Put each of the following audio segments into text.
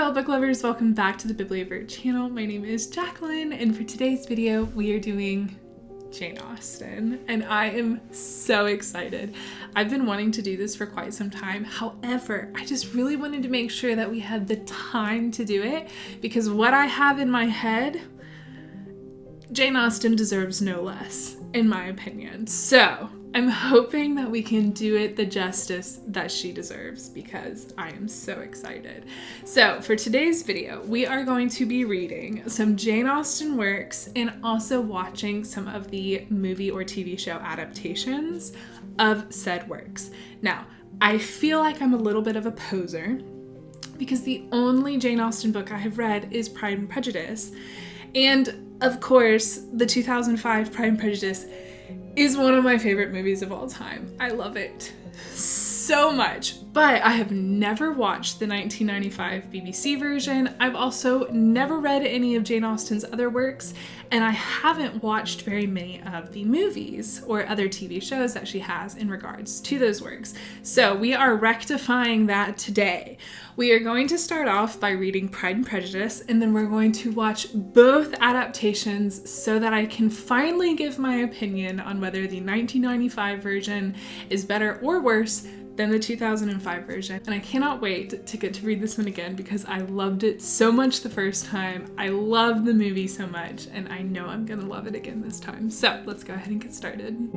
fellow book lovers, welcome back to the Bibliovert channel. My name is Jacqueline, and for today's video we are doing Jane Austen, and I am so excited. I've been wanting to do this for quite some time. However, I just really wanted to make sure that we had the time to do it, because what I have in my head, Jane Austen deserves no less, in my opinion. So I'm hoping that we can do it the justice that she deserves, because I am so excited. So for today's video, we are going to be reading some Jane Austen works and also watching some of the movie or TV show adaptations of said works. Now, I feel like I'm a little bit of a poser because the only Jane Austen book I have read is Pride and Prejudice. And of course, the 2005 Pride and Prejudice is one of my favorite movies of all time. I love it so much, but I have never watched the 1995 BBC version. I've also never read any of Jane Austen's other works, and I haven't watched very many of the movies or other TV shows that she has in regards to those works. So we are rectifying that today. We are going to start off by reading Pride and Prejudice, and then we're going to watch both adaptations so that I can finally give my opinion on whether the 1995 version is better or worse than the 2005 version. And I cannot wait to get to read this one again because I loved it so much the first time. I love the movie so much, and I know I'm gonna love it again this time. So let's go ahead and get started.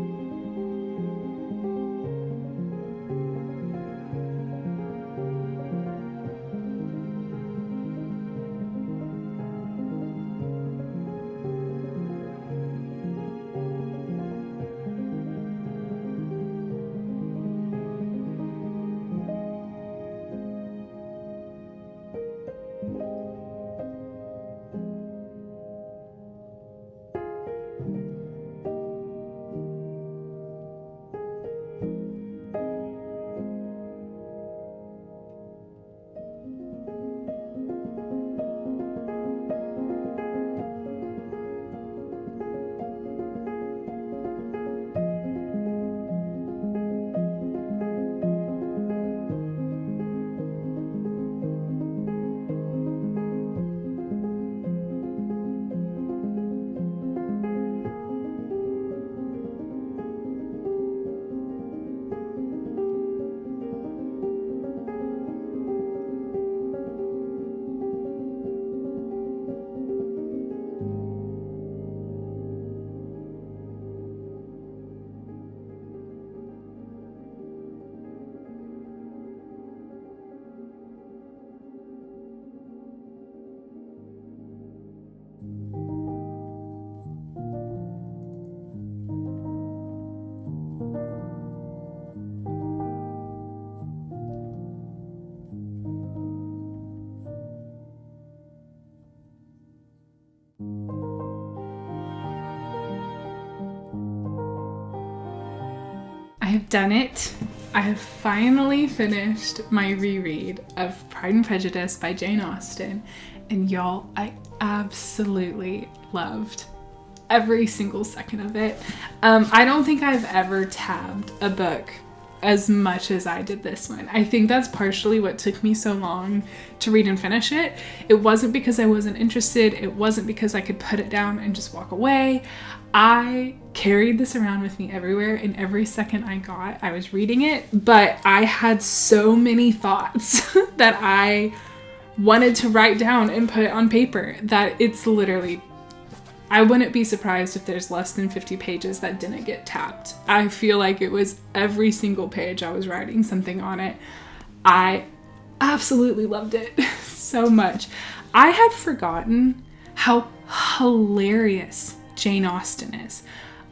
I have done it. I have finally finished my reread of Pride and Prejudice by Jane Austen, and y'all, I absolutely loved every single second of it. I don't think I've ever tabbed a book as much as I did this one. I think that's partially what took me so long to read and finish it. It wasn't because I wasn't interested. It wasn't because I could put it down and just walk away. I carried this around with me everywhere, and every second I got, I was reading it, but I had so many thoughts that I wanted to write down and put on paper that it's literally, I wouldn't be surprised if there's less than 50 pages that didn't get tapped. I feel like it was every single page I was writing something on it. I absolutely loved it so much. I had forgotten how hilarious Jane Austen is.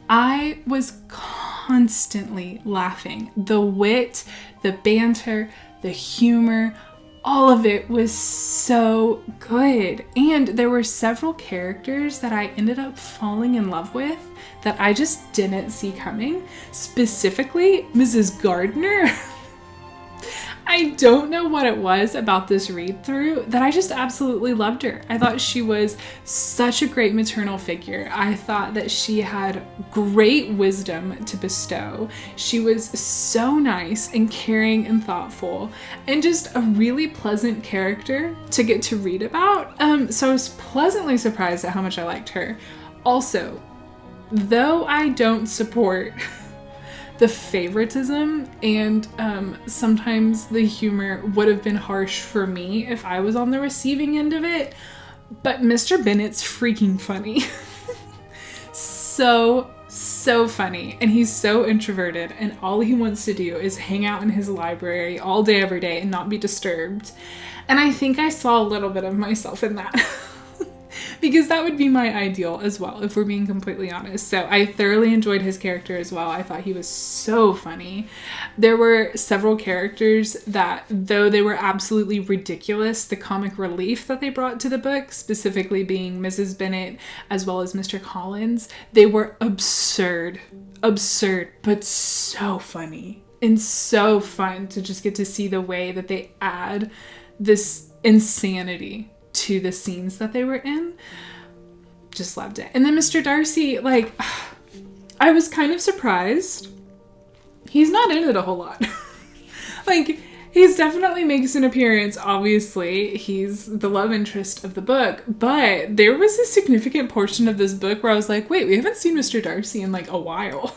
I was constantly laughing. The wit, the banter, the humor, all of it was so good. And there were several characters that I ended up falling in love with that I just didn't see coming. Specifically, Mrs. Gardiner. I don't know what it was about this read through that I just absolutely loved her. I thought she was such a great maternal figure. I thought that she had great wisdom to bestow. She was so nice and caring and thoughtful and just a really pleasant character to get to read about. So I was pleasantly surprised at how much I liked her. Also, though I don't support the favoritism and sometimes the humor would have been harsh for me if I was on the receiving end of it, but Mr. Bennet's freaking funny. So funny, and he's so introverted, and all he wants to do is hang out in his library all day every day and not be disturbed. And I think I saw a little bit of myself in that. Because that would be my ideal as well, if we're being completely honest. So I thoroughly enjoyed his character as well. I thought he was so funny. There were several characters that, though they were absolutely ridiculous, the comic relief that they brought to the book, specifically being Mrs. Bennet as well as Mr. Collins, they were absurd, but so funny and so fun to just get to see the way that they add this insanity to the scenes that they were in. Just loved it. And then Mr. Darcy, like, I was kind of surprised. He's not in it a whole lot. Like, he's definitely makes an appearance, obviously. He's the love interest of the book, but there was a significant portion of this book where I was like, wait, we haven't seen Mr. Darcy in like a while.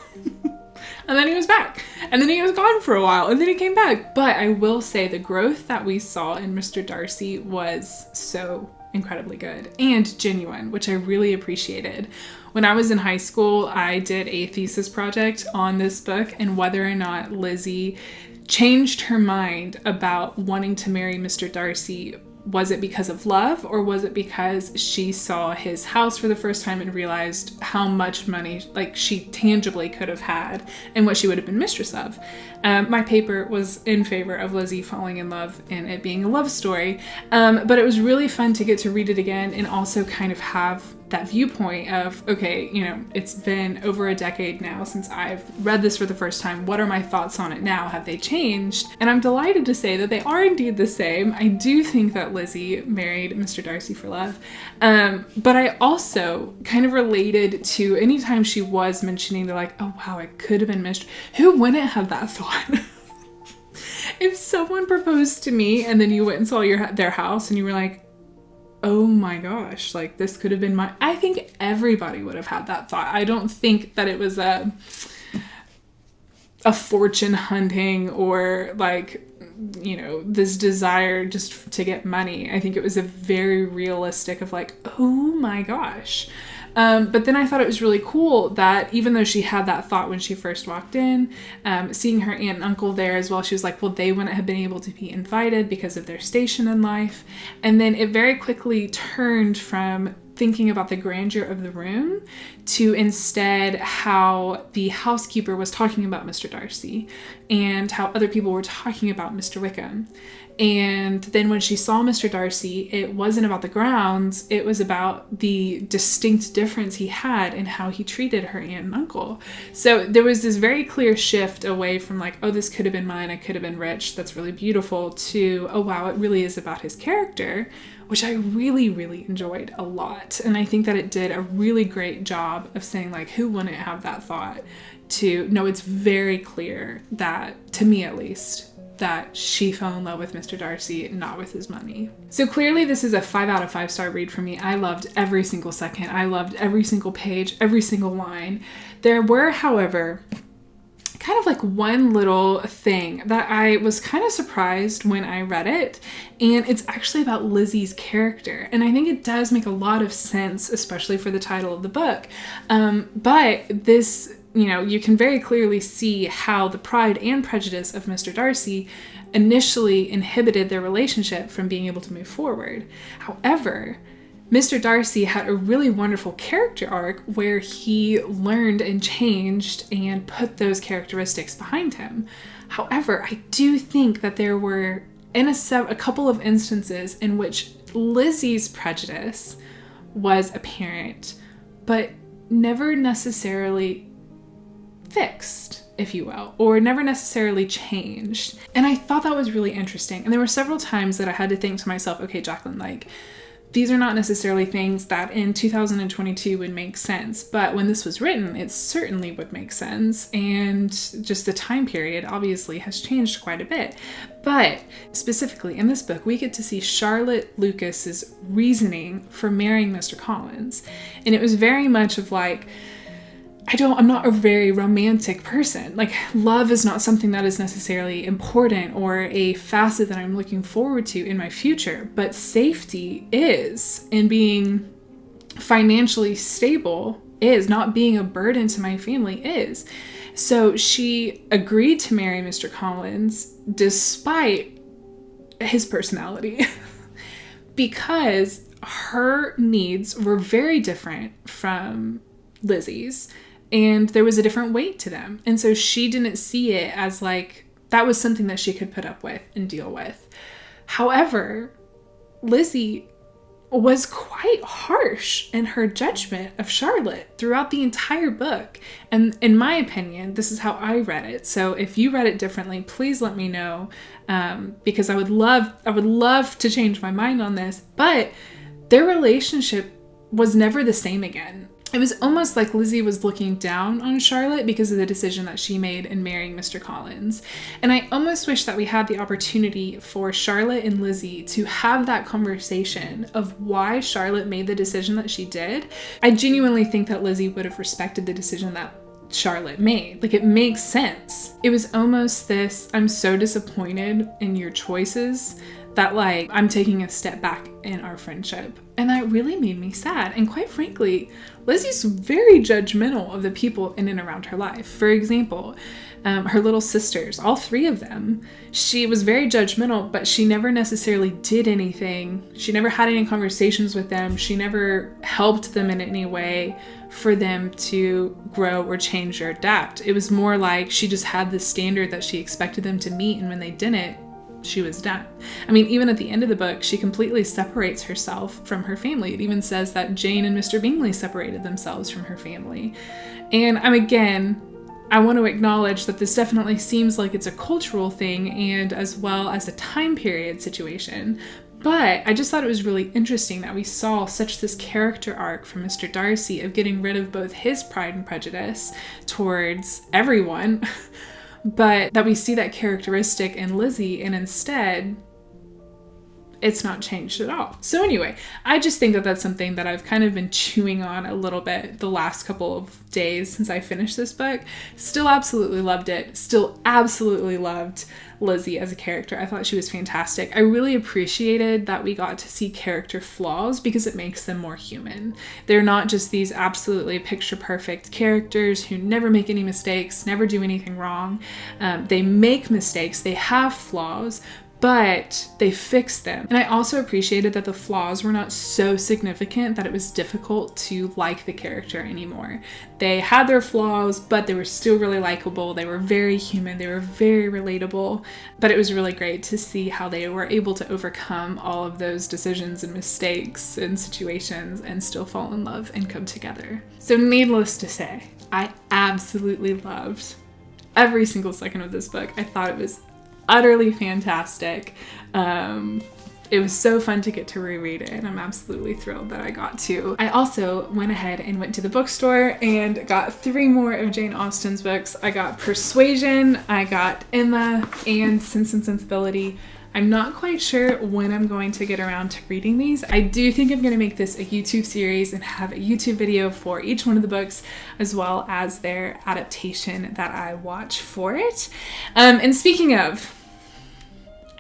And then he was back. And then he was gone for a while. And then he came back. But I will say the growth that we saw in Mr. Darcy was so incredibly good and genuine, which I really appreciated. When I was in high school, I did a thesis project on this book and whether or not Lizzie changed her mind about wanting to marry Mr. Darcy. Was it because of love, or was it because she saw his house for the first time and realized how much money like she tangibly could have had and what she would have been mistress of? My paper was in favor of Lizzie falling in love and it being a love story, but it was really fun to get to read it again and also kind of have that viewpoint of, okay, you know, it's been over a decade now since I've read this for the first time. What are my thoughts on it now? Have they changed? And I'm delighted to say that they are indeed the same. I do think that Lizzie married Mr. Darcy for love. But I also kind of related to anytime she was mentioning, they're like, oh wow, I could have been mistress. Who wouldn't have that thought? If someone proposed to me and then you went and saw their house and you were like, oh my gosh, like this could have been I think everybody would have had that thought. I don't think that it was a fortune hunting or like, you know, this desire just to get money. I think it was a very realistic of like, oh my gosh. But then I thought it was really cool that even though she had that thought when she first walked in, seeing her aunt and uncle there as well, she was like, well, they wouldn't have been able to be invited because of their station in life. And then it very quickly turned from thinking about the grandeur of the room to instead how the housekeeper was talking about Mr. Darcy and how other people were talking about Mr. Wickham. And then when she saw Mr. Darcy, it wasn't about the grounds, it was about the distinct difference he had in how he treated her aunt and uncle. So there was this very clear shift away from like, oh, this could have been mine, I could have been rich, that's really beautiful, to, oh wow, it really is about his character, which I really, really enjoyed a lot. And I think that it did a really great job of saying like, who wouldn't have that thought to, no, it's very clear that, to me at least, that she fell in love with Mr. Darcy, not with his money. So clearly this is a 5 out of 5 star read for me. I loved every single second. I loved every single page, every single line. There were, however, kind of like one little thing that I was kind of surprised when I read it, and it's actually about Lizzie's character. And I think it does make a lot of sense, especially for the title of the book. But this, you know, you can very clearly see how the Pride and Prejudice of Mr. Darcy initially inhibited their relationship from being able to move forward. However, Mr. Darcy had a really wonderful character arc where he learned and changed and put those characteristics behind him. However, I do think that there were a couple of instances in which Lizzie's prejudice was apparent, but never necessarily fixed, if you will, or never necessarily changed. And I thought that was really interesting. And there were several times that I had to think to myself, okay, Jacqueline, like, these are not necessarily things that in 2022 would make sense, but when this was written, it certainly would make sense. And just the time period obviously has changed quite a bit. But specifically in this book, we get to see Charlotte Lucas's reasoning for marrying Mr. Collins. And it was very much of like, I'm not a very romantic person. Like, love is not something that is necessarily important or a facet that I'm looking forward to in my future, but safety is, and being financially stable is, not being a burden to my family is. So she agreed to marry Mr. Collins despite his personality because her needs were very different from Lizzie's. And there was a different weight to them. And so she didn't see it as like, that was something that she could put up with and deal with. However, Lizzie was quite harsh in her judgment of Charlotte throughout the entire book. And in my opinion, this is how I read it. So if you read it differently, please let me know, because I would love to change my mind on this. But their relationship was never the same again. It was almost like Lizzie was looking down on Charlotte because of the decision that she made in marrying Mr. Collins. And I almost wish that we had the opportunity for Charlotte and Lizzie to have that conversation of why Charlotte made the decision that she did. I genuinely think that Lizzie would have respected the decision that Charlotte made. Like, it makes sense. It was almost this, I'm so disappointed in your choices that like I'm taking a step back in our friendship. And that really made me sad. And quite frankly, Lizzie's very judgmental of the people in and around her life. For example, her little sisters, all three of them, she was very judgmental, but she never necessarily did anything. She never had any conversations with them. She never helped them in any way for them to grow or change or adapt. It was more like she just had this standard that she expected them to meet, and when they didn't, she was done. I mean, even at the end of the book, she completely separates herself from her family. It even says that Jane and Mr. Bingley separated themselves from her family. And I want to acknowledge that this definitely seems like it's a cultural thing and as well as a time period situation. But I just thought it was really interesting that we saw such this character arc from Mr. Darcy of getting rid of both his pride and prejudice towards everyone, but that we see that characteristic in Lizzie, and instead it's not changed at all. So anyway, I just think that that's something that I've kind of been chewing on a little bit the last couple of days since I finished this book. Still absolutely loved it. Still absolutely loved Lizzie as a character. I thought she was fantastic. I really appreciated that we got to see character flaws because it makes them more human. They're not just these absolutely picture perfect characters who never make any mistakes, never do anything wrong. They make mistakes, they have flaws, but they fixed them. And I also appreciated that the flaws were not so significant that it was difficult to like the character anymore. They had their flaws, but they were still really likable. They were very human. They were very relatable. But it was really great to see how they were able to overcome all of those decisions and mistakes and situations and still fall in love and come together. So needless to say, I absolutely loved every single second of this book. I thought it was utterly fantastic. It was so fun to get to reread it, and I'm absolutely thrilled that I got to. I also went ahead and went to the bookstore and got 3 more of Jane Austen's books. I got Persuasion, I got Emma, and Sense and Sensibility. I'm not quite sure when I'm going to get around to reading these. I do think I'm going to make this a YouTube series and have a YouTube video for each one of the books, as well as their adaptation that I watch for it. And speaking of,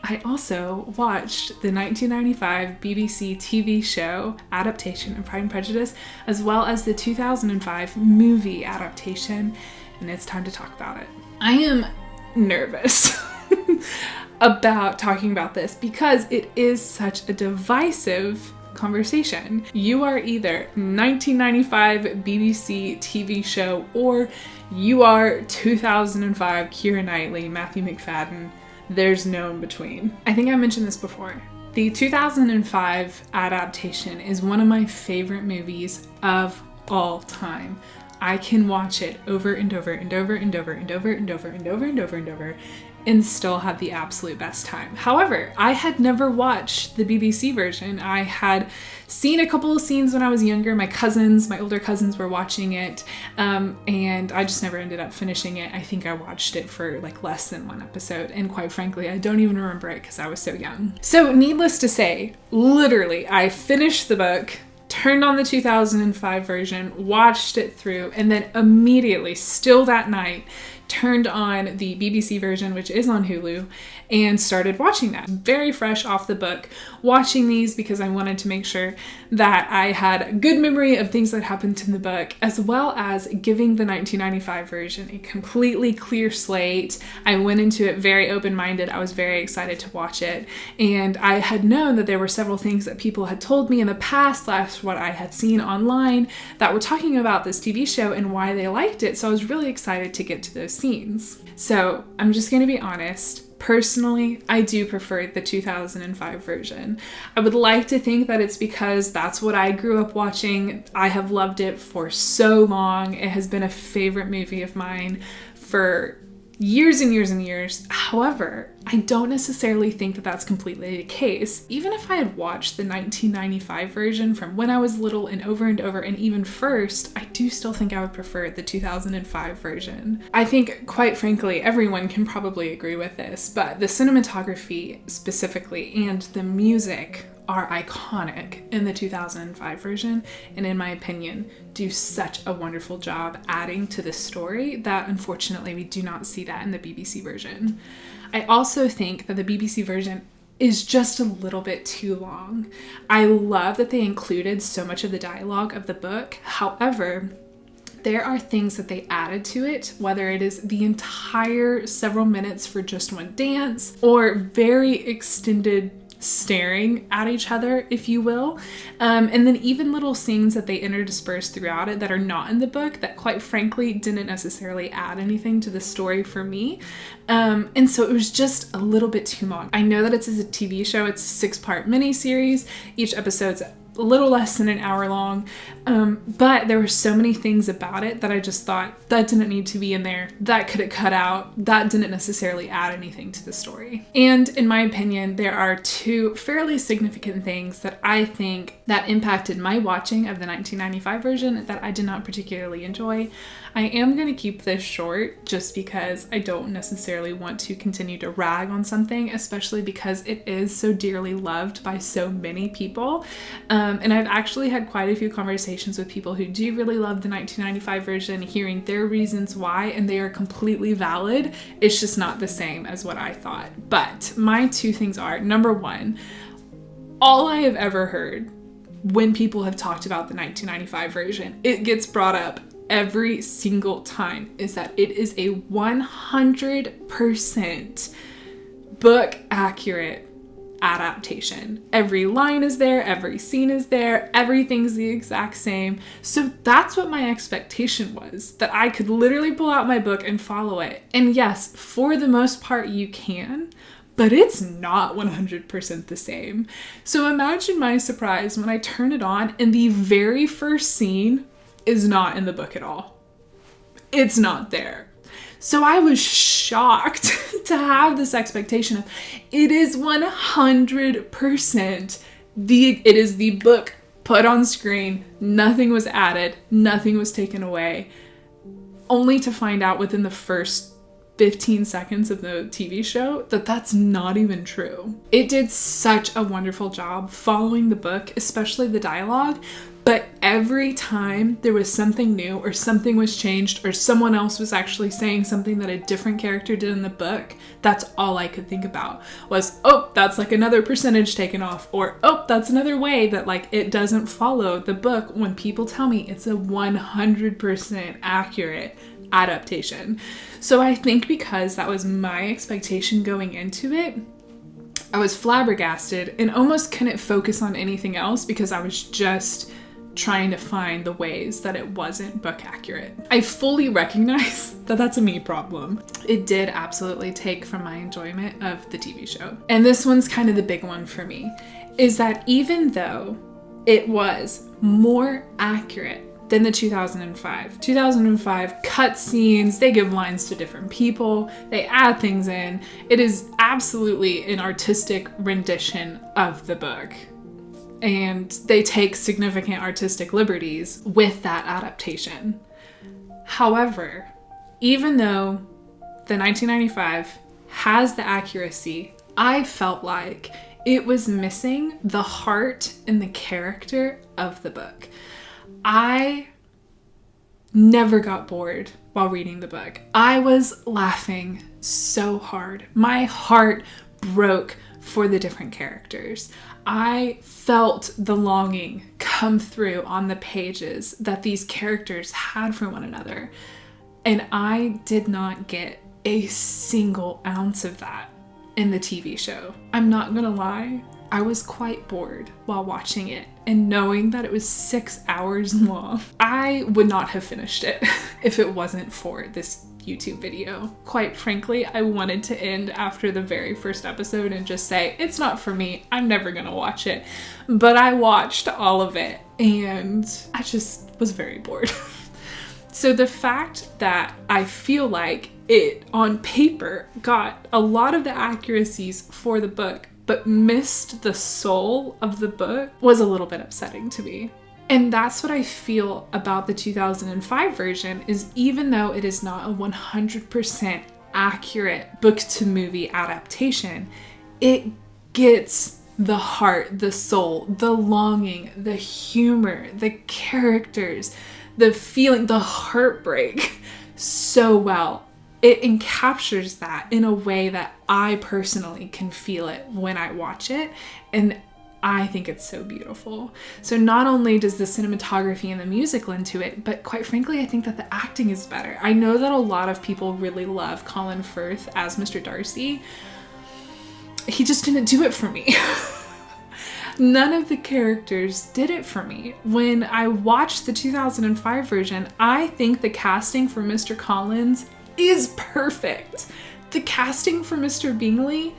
I also watched the 1995 BBC TV show Adaptation of Pride and Prejudice, as well as the 2005 movie adaptation, and it's time to talk about it. I am nervous about talking about this because it is such a divisive conversation. You are either 1995 BBC TV show or you are 2005 Keira Knightley, Matthew McFadden. There's no in between. I think I mentioned this before. The 2005 adaptation is one of my favorite movies of all time. I can watch it over and over and over and over and over and over and over and over and over and still have the absolute best time. However, I had never watched the BBC version. I had seen a couple of scenes when I was younger. My older cousins were watching it, and I just never ended up finishing it. I think I watched it for like less than one episode, and quite frankly, I don't even remember it because I was so young. So needless to say, literally, I finished the book, turned on the 2005 version, watched it through, and then immediately, still that night, turned on the BBC version, which is on Hulu, and started watching that. Very fresh off the book, watching these because I wanted to make sure that I had a good memory of things that happened in the book, as well as giving the 1995 version a completely clear slate. I went into it very open-minded. I was very excited to watch it, and I had known that there were several things that people had told me in the past, what I had seen online, that were talking about this TV show and why they liked it, so I was really excited to get to those scenes. So I'm just going to be honest. Personally, I do prefer the 2005 version. I would like to think that it's because that's what I grew up watching. I have loved it for so long. It has been a favorite movie of mine for years and years and years. However, I don't necessarily think that that's completely the case. Even if I had watched the 1995 version from when I was little and over, and even first, I do still think I would prefer the 2005 version. I think, quite frankly, everyone can probably agree with this, but the cinematography specifically and the music are iconic in the 2005 version, and in my opinion, do such a wonderful job adding to the story that unfortunately we do not see that in the BBC version. I also think that the BBC version is just a little bit too long. I love that they included so much of the dialogue of the book. However, there are things that they added to it, whether it is the entire several minutes for just one dance or very extended staring at each other, if you will. And then even little scenes that they interdisperse throughout it that are not in the book that quite frankly didn't necessarily add anything to the story for me. And so it was just a little bit too long. I know that it's a TV show, it's a 6-part miniseries. Each episode's a little less than an hour long, but there were so many things about it that I just thought that didn't need to be in there, that could have cut out, that didn't necessarily add anything to the story. And in my opinion, there are two fairly significant things that I think that impacted my watching of the 1995 version that I did not particularly enjoy. I am going to keep this short just because I don't necessarily want to continue to rag on something, especially because it is so dearly loved by so many people. And I've actually had quite a few conversations with people who do really love the 1995 version, hearing their reasons why, and they are completely valid. It's just not the same as what I thought. But my two things are, number one, all I have ever heard when people have talked about the 1995 version, it gets brought up every single time, is that it is a 100% book accurate adaptation. Every line is there, every scene is there, everything's the exact same. So that's what my expectation was, that I could literally pull out my book and follow it. And yes, for the most part you can, but it's not 100% the same. So imagine my surprise when I turn it on and the very first scene is not in the book at all. It's not there. So I was shocked to have this expectation of it is 100% it is the book put on screen. Nothing was added, nothing was taken away, only to find out within the first 15 seconds of the TV show that that's not even true. It did such a wonderful job following the book, especially the dialogue. But every time there was something new or something was changed or someone else was actually saying something that a different character did in the book, that's all I could think about was, oh, that's like another percentage taken off, or oh, that's another way that like it doesn't follow the book when people tell me it's a 100% accurate adaptation. So I think because that was my expectation going into it, I was flabbergasted and almost couldn't focus on anything else because I was just trying to find the ways that it wasn't book accurate. I fully recognize that that's a me problem. It did absolutely take from my enjoyment of the TV show. And this one's kind of the big one for me, is that even though it was more accurate than the 2005. 2005 cutscenes, they give lines to different people, they add things in. It is absolutely an artistic rendition of the book. And they take significant artistic liberties with that adaptation. However, even though the 1995 has the accuracy, I felt like it was missing the heart and the character of the book. I never got bored while reading the book. I was laughing so hard. My heart broke for the different characters. I felt the longing come through on the pages that these characters had for one another. And I did not get a single ounce of that in the TV show. I'm not gonna lie, I was quite bored while watching it, and knowing that it was 6 hours long, I would not have finished it if it wasn't for this YouTube video. Quite frankly, I wanted to end after the very first episode and just say, it's not for me, I'm never gonna watch it. But I watched all of it and I just was very bored. So the fact that I feel like it on paper got a lot of the accuracies for the book but missed the soul of the book was a little bit upsetting to me. And that's what I feel about the 2005 version, is even though it is not a 100% accurate book to movie adaptation, it gets the heart, the soul, the longing, the humor, the characters, the feeling, the heartbreak so well. It encaptures that in a way that I personally can feel it when I watch it, and I think it's so beautiful. So not only does the cinematography and the music lend to it, but quite frankly, I think that the acting is better. I know that a lot of people really love Colin Firth as Mr. Darcy. He just didn't do it for me. None of the characters did it for me. When I watched the 2005 version, I think the casting for Mr. Collins is perfect. The casting for Mr. Bingley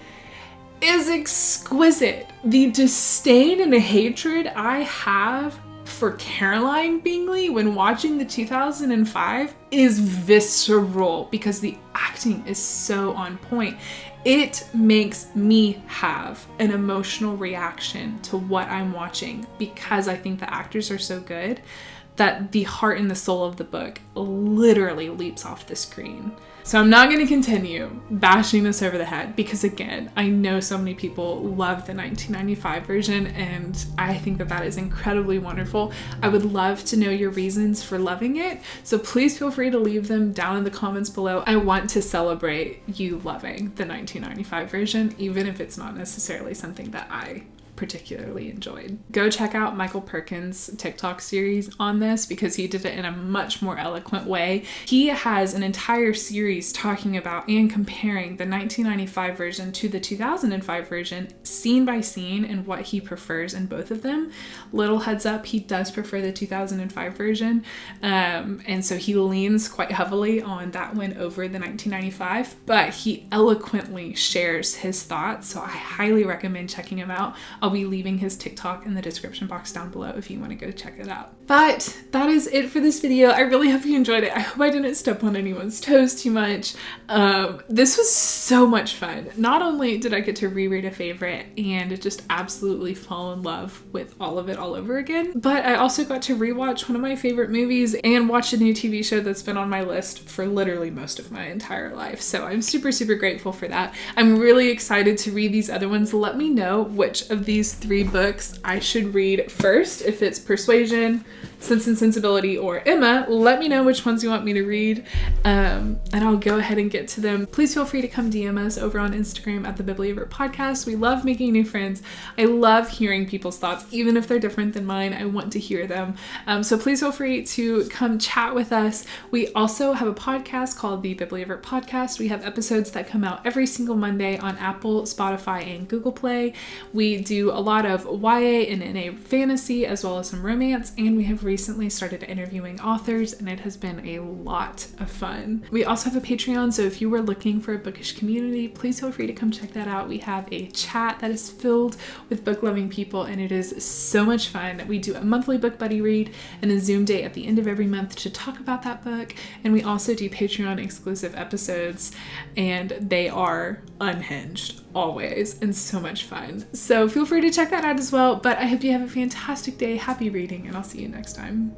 is exquisite. The disdain and hatred I have for Caroline Bingley when watching the 2005 is visceral because the acting is so on point. It makes me have an emotional reaction to what I'm watching because I think the actors are so good that the heart and the soul of the book literally leaps off the screen. So I'm not going to continue bashing this over the head because, again, I know so many people love the 1995 version and I think that that is incredibly wonderful. I would love to know your reasons for loving it, so please feel free to leave them down in the comments below. I want to celebrate you loving the 1995 version, even if it's not necessarily something that I particularly enjoyed. Go check out Michael Perkins' TikTok series on this because he did it in a much more eloquent way. He has an entire series talking about and comparing the 1995 version to the 2005 version, scene by scene, and what he prefers in both of them. Little heads up, he does prefer the 2005 version, and so he leans quite heavily on that one over the 1995, but he eloquently shares his thoughts, so I highly recommend checking him out. I'll be leaving his TikTok in the description box down below if you want to go check it out. But that is it for this video. I really hope you enjoyed it. I hope I didn't step on anyone's toes too much. This was so much fun. Not only did I get to reread a favorite and just absolutely fall in love with all of it all over again, but I also got to rewatch one of my favorite movies and watch a new TV show that's been on my list for literally most of my entire life. So I'm super, super grateful for that. I'm really excited to read these other ones. Let me know which of these 3 books I should read first. If it's Persuasion, Sense and Sensibility, or Emma, let me know which ones you want me to read, and I'll go ahead and get to them. Please feel free to come DM us over on Instagram at the Bibliovertpodcast. We love making new friends. I love hearing people's thoughts, even if they're different than mine. I want to hear them. So please feel free to come chat with us. We also have a podcast called the Bibliovertpodcast. We have episodes that come out every single Monday on Apple, Spotify, and Google Play. We do do a lot of YA and NA fantasy, as well as some romance, and we have recently started interviewing authors, and it has been a lot of fun. We also have a Patreon, so if you were looking for a bookish community, please feel free to come check that out. We have a chat that is filled with book-loving people, and it is so much fun. We do a monthly book buddy read and a Zoom day at the end of every month to talk about that book, and we also do Patreon exclusive episodes, and they are unhinged always and so much fun. So feel free to check that out as well, but I hope you have a fantastic day. Happy reading, and I'll see you next time.